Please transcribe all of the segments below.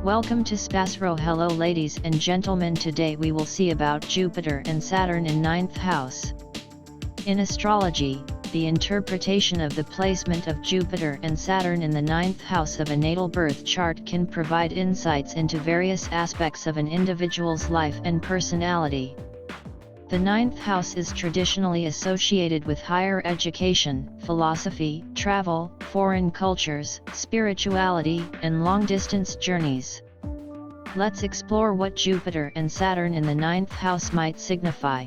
Welcome to SPASRO. Hello ladies and gentlemen, today we will see about Jupiter and Saturn in 9th house. In astrology, the interpretation of the placement of Jupiter and Saturn in the 9th house of a natal birth chart can provide insights into various aspects of an individual's life and personality. The 9th house is traditionally associated with higher education, philosophy, travel, foreign cultures, spirituality, and long-distance journeys. Let's explore what Jupiter and Saturn in the 9th house might signify.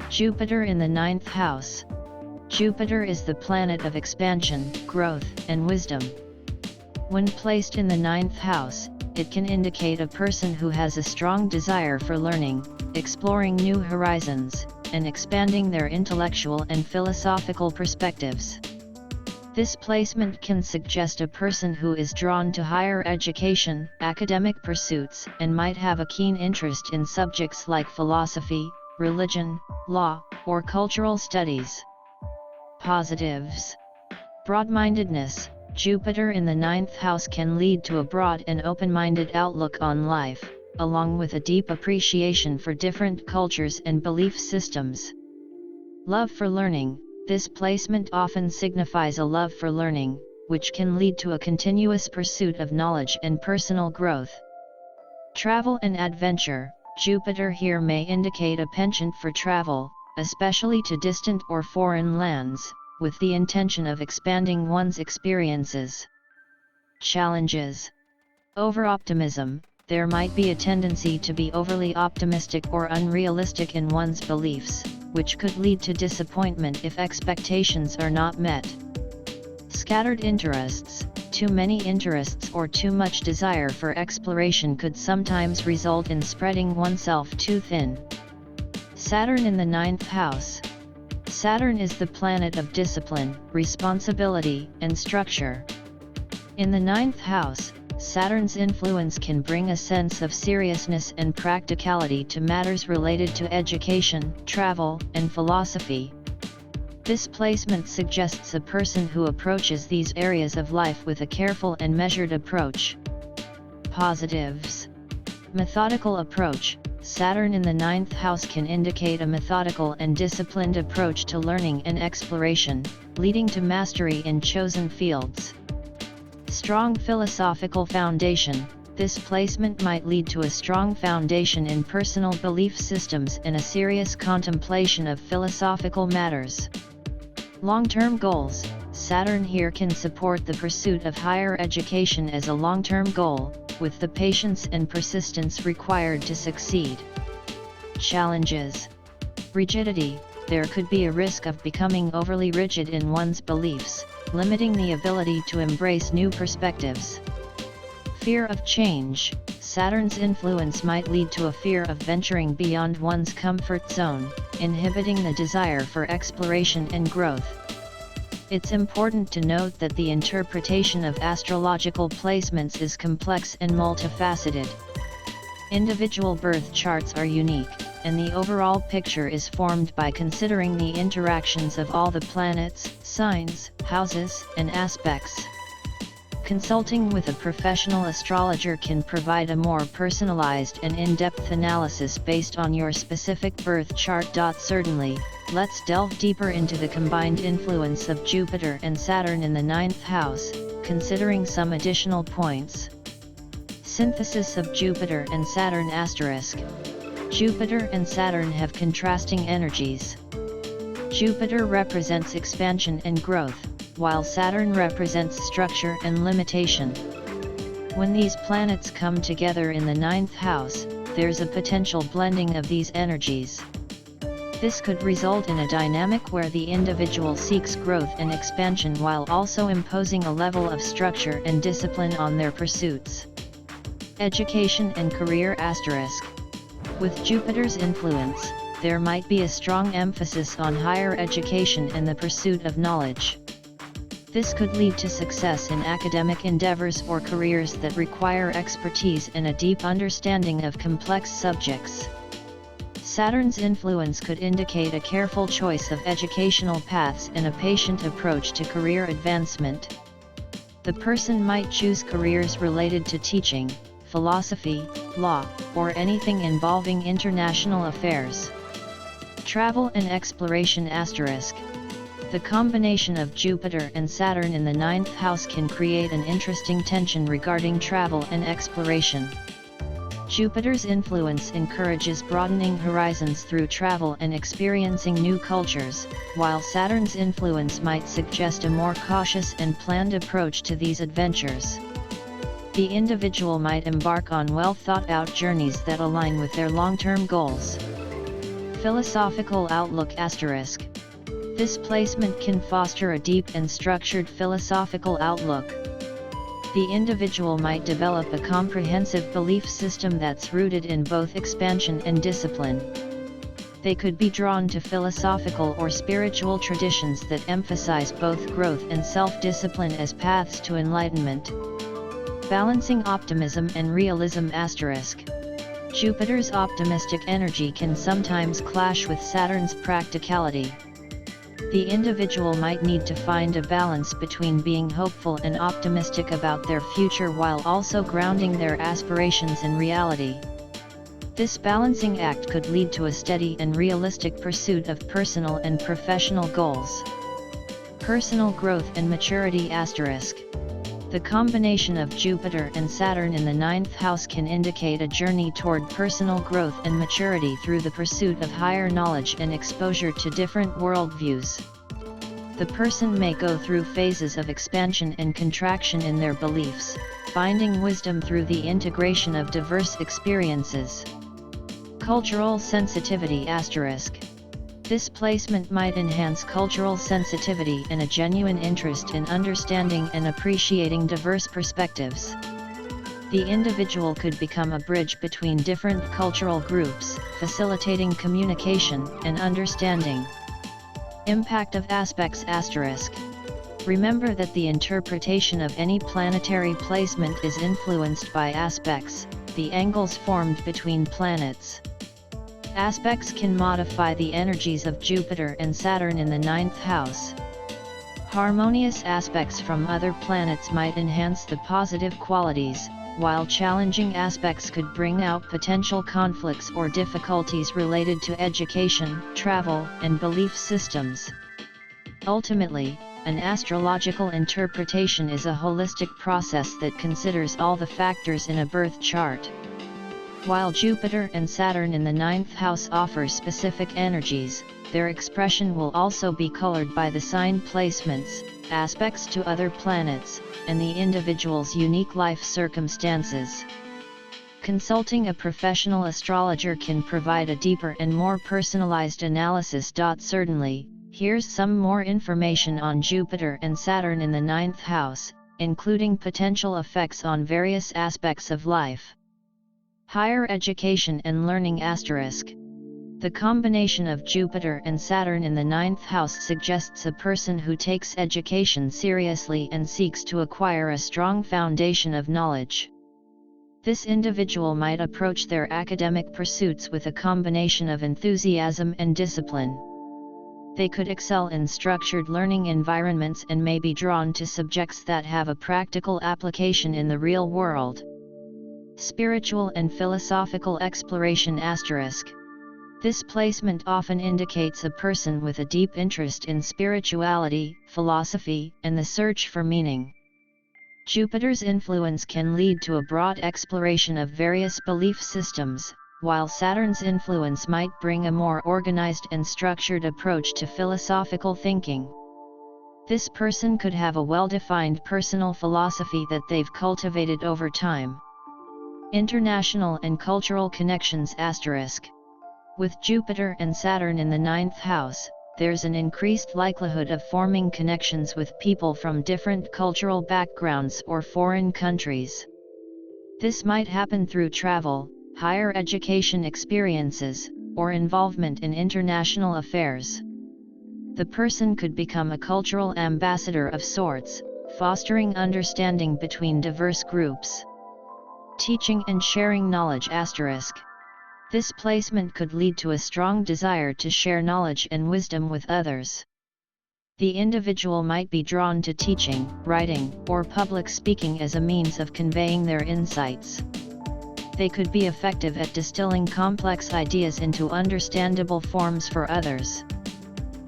Jupiter in the 9th house. Jupiter is the planet of expansion, growth, and wisdom. When placed in the 9th house, it can indicate a person who has a strong desire for learning, exploring new horizons, and expanding their intellectual and philosophical perspectives. This placement can suggest a person who is drawn to higher education, academic pursuits, and might have a keen interest in subjects like philosophy, religion, law, or cultural studies. Positives. Broad-mindedness. Jupiter in the 9th house can lead to a broad and open-minded outlook on life, along with a deep appreciation for different cultures and belief systems. Love for learning. This placement often signifies a love for learning, which can lead to a continuous pursuit of knowledge and personal growth. Travel and adventure. Jupiter here may indicate a penchant for travel, especially to distant or foreign lands, with the intention of expanding one's experiences. Challenges. Over-optimism. There might be a tendency to be overly optimistic or unrealistic in one's beliefs, which could lead to disappointment if expectations are not met. Scattered interests. Too many interests or too much desire for exploration could sometimes result in spreading oneself too thin. Saturn in the 9th house. Saturn is the planet of discipline, responsibility, and structure. In the 9th house, Saturn's influence can bring a sense of seriousness and practicality to matters related to education, travel, and philosophy. This placement suggests a person who approaches these areas of life with a careful and measured approach. Positives. Methodical approach. Saturn in the 9th house can indicate a methodical and disciplined approach to learning and exploration, leading to mastery in chosen fields. Strong philosophical foundation. This placement might lead to a strong foundation in personal belief systems and a serious contemplation of philosophical matters. Long-term goals. Saturn here can support the pursuit of higher education as a long-term goal, with the patience and persistence required to succeed. Challenges. Rigidity. There could be a risk of becoming overly rigid in one's beliefs, limiting the ability to embrace new perspectives. Fear of change. Saturn's influence might lead to a fear of venturing beyond one's comfort zone, inhibiting the desire for exploration and growth. It's important to note that the interpretation of astrological placements is complex and multifaceted. Individual birth charts are unique, and the overall picture is formed by considering the interactions of all the planets, signs, houses, and aspects. Consulting with a professional astrologer can provide a more personalized and in-depth analysis based on your specific birth chart. Certainly, let's delve deeper into the combined influence of Jupiter and Saturn in the 9th house, considering some additional points. Synthesis of Jupiter and Saturn *. Jupiter and Saturn have contrasting energies. Jupiter represents expansion and growth, while Saturn represents structure and limitation. When these planets come together in the 9th house, there's a potential blending of these energies. This could result in a dynamic where the individual seeks growth and expansion while also imposing a level of structure and discipline on their pursuits. Education and career *. With Jupiter's influence, there might be a strong emphasis on higher education and the pursuit of knowledge. This could lead to success in academic endeavors or careers that require expertise and a deep understanding of complex subjects. Saturn's influence could indicate a careful choice of educational paths and a patient approach to career advancement. The person might choose careers related to teaching, philosophy, law, or anything involving international affairs. Travel and exploration asterisk. The combination of Jupiter and Saturn in the 9th house can create an interesting tension regarding travel and exploration. Jupiter's influence encourages broadening horizons through travel and experiencing new cultures, while Saturn's influence might suggest a more cautious and planned approach to these adventures. The individual might embark on well-thought-out journeys that align with their long-term goals. Philosophical outlook asterisk. This placement can foster a deep and structured philosophical outlook. The individual might develop a comprehensive belief system that's rooted in both expansion and discipline. They could be drawn to philosophical or spiritual traditions that emphasize both growth and self-discipline as paths to enlightenment. Balancing optimism and realism asterisk. Jupiter's optimistic energy can sometimes clash with Saturn's practicality. The individual might need to find a balance between being hopeful and optimistic about their future while also grounding their aspirations in reality. This balancing act could lead to a steady and realistic pursuit of personal and professional goals. Personal growth and maturity asterisk. The combination of Jupiter and Saturn in the 9th house can indicate a journey toward personal growth and maturity through the pursuit of higher knowledge and exposure to different worldviews. The person may go through phases of expansion and contraction in their beliefs, finding wisdom through the integration of diverse experiences. Cultural sensitivity asterisk. This placement might enhance cultural sensitivity and a genuine interest in understanding and appreciating diverse perspectives. The individual could become a bridge between different cultural groups, facilitating communication and understanding. Impact of aspects asterisk. Remember that the interpretation of any planetary placement is influenced by aspects, the angles formed between planets. Aspects can modify the energies of Jupiter and Saturn in the 9th house. Harmonious aspects from other planets might enhance the positive qualities, while challenging aspects could bring out potential conflicts or difficulties related to education, travel, and belief systems. Ultimately, an astrological interpretation is a holistic process that considers all the factors in a birth chart. While Jupiter and Saturn in the 9th house offer specific energies, their expression will also be colored by the sign placements, aspects to other planets, and the individual's unique life circumstances. Consulting a professional astrologer can provide a deeper and more personalized analysis. Certainly, here's some more information on Jupiter and Saturn in the 9th house, including potential effects on various aspects of life. Higher education and learning asterisk. The combination of Jupiter and Saturn in the 9th house suggests a person who takes education seriously and seeks to acquire a strong foundation of knowledge. This individual might approach their academic pursuits with a combination of enthusiasm and discipline. They could excel in structured learning environments and may be drawn to subjects that have a practical application in the real world. Spiritual and philosophical exploration asterisk. This placement often indicates a person with a deep interest in spirituality, philosophy, and the search for meaning. Jupiter's influence can lead to a broad exploration of various belief systems, while Saturn's influence might bring a more organized and structured approach to philosophical thinking. This person could have a well-defined personal philosophy that they've cultivated over time. International and cultural connections asterisk. With Jupiter and Saturn in the 9th house, there's an increased likelihood of forming connections with people from different cultural backgrounds or foreign countries. This might happen through travel, higher education experiences, or involvement in international affairs. The person could become a cultural ambassador of sorts, fostering understanding between diverse groups. Teaching and sharing knowledge asterisk. This placement could lead to a strong desire to share knowledge and wisdom with others. The individual might be drawn to teaching, writing, or public speaking as a means of conveying their insights. they could be effective at distilling complex ideas into understandable forms for others.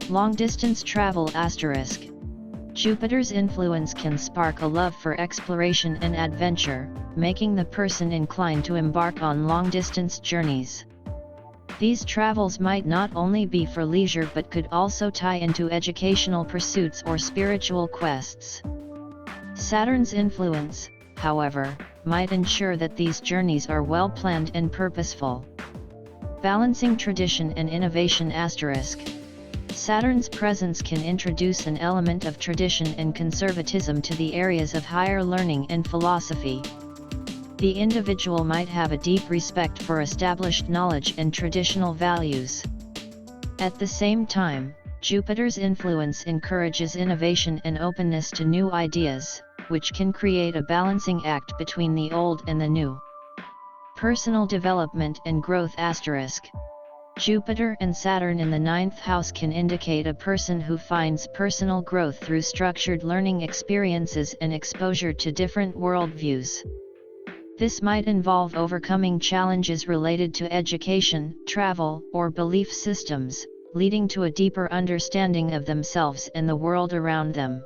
Long-distance travel *. Jupiter's influence can spark a love for exploration and adventure, making the person inclined to embark on long-distance journeys. These travels might not only be for leisure but could also tie into educational pursuits or spiritual quests. Saturn's influence, however, might ensure that these journeys are well planned and purposeful. Balancing tradition and innovation *. Saturn's presence can introduce an element of tradition and conservatism to the areas of higher learning and philosophy. The individual might have a deep respect for established knowledge and traditional values. At the same time, Jupiter's influence encourages innovation and openness to new ideas, which can create a balancing act between the old and the new. Personal development and growth *. Jupiter and Saturn in the 9th house can indicate a person who finds personal growth through structured learning experiences and exposure to different worldviews. This might involve overcoming challenges related to education, travel, or belief systems, leading to a deeper understanding of themselves and the world around them.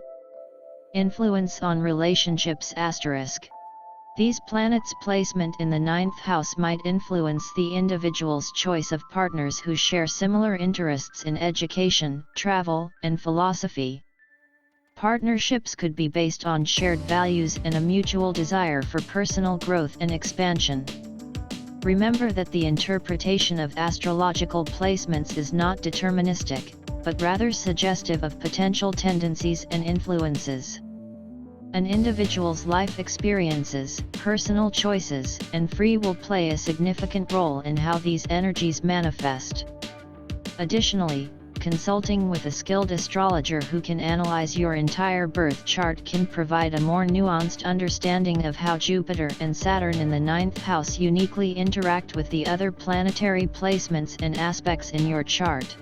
Influence on relationships *. These planets' placement in the 9th house might influence the individual's choice of partners who share similar interests in education, travel, and philosophy. Partnerships could be based on shared values and a mutual desire for personal growth and expansion. Remember that the interpretation of astrological placements is not deterministic, but rather suggestive of potential tendencies and influences. An individual's life experiences, personal choices, and free will play a significant role in how these energies manifest. Additionally, consulting with a skilled astrologer who can analyze your entire birth chart can provide a more nuanced understanding of how Jupiter and Saturn in the 9th house uniquely interact with the other planetary placements and aspects in your chart.